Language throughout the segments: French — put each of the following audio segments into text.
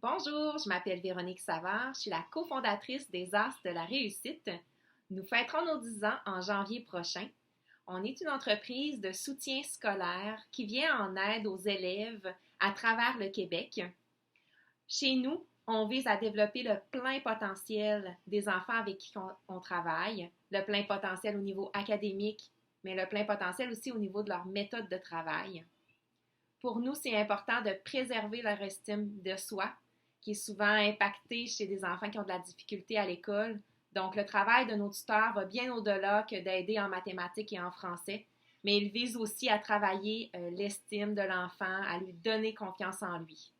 Bonjour, je m'appelle Véronique Savard, je suis la cofondatrice des As de la réussite. Nous fêterons nos 10 ans en janvier prochain. On est une entreprise de soutien scolaire qui vient en aide aux élèves à travers le Québec. Chez nous, on vise à développer le plein potentiel des enfants avec qui on travaille, le plein potentiel au niveau académique, mais le plein potentiel aussi au niveau de leur méthode de travail. Pour nous, c'est important de préserver leur estime de soi, qui est souvent impactée chez des enfants qui ont de la difficulté à l'école. Donc, le travail de nos tuteurs va bien au-delà que d'aider en mathématiques et en français, mais il vise aussi à travailler l'estime de l'enfant, à lui donner confiance en lui.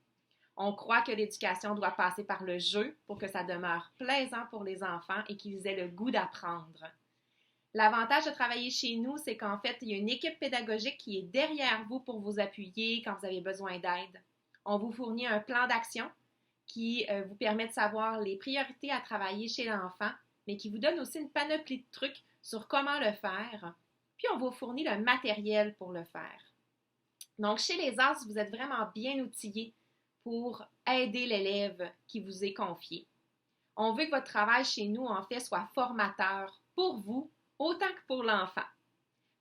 On croit que l'éducation doit passer par le jeu pour que ça demeure plaisant pour les enfants et qu'ils aient le goût d'apprendre. L'avantage de travailler chez nous, c'est qu'en fait, il y a une équipe pédagogique qui est derrière vous pour vous appuyer quand vous avez besoin d'aide. On vous fournit un plan d'action qui vous permet de savoir les priorités à travailler chez l'enfant, mais qui vous donne aussi une panoplie de trucs sur comment le faire. Puis on vous fournit le matériel pour le faire. Donc, chez les As, vous êtes vraiment bien outillés pour aider l'élève qui vous est confié. On veut que votre travail chez nous, en fait, soit formateur pour vous autant que pour l'enfant.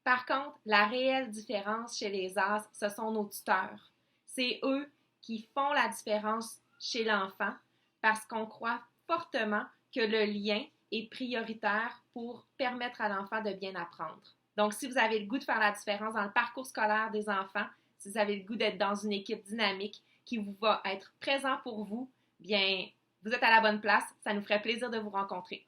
Par contre, la réelle différence chez les As, ce sont nos tuteurs. C'est eux qui font la différence chez l'enfant parce qu'on croit fortement que le lien est prioritaire pour permettre à l'enfant de bien apprendre. Donc, si vous avez le goût de faire la différence dans le parcours scolaire des enfants, si vous avez le goût d'être dans une équipe dynamique qui va être présent pour vous, bien, vous êtes à la bonne place. Ça nous ferait plaisir de vous rencontrer.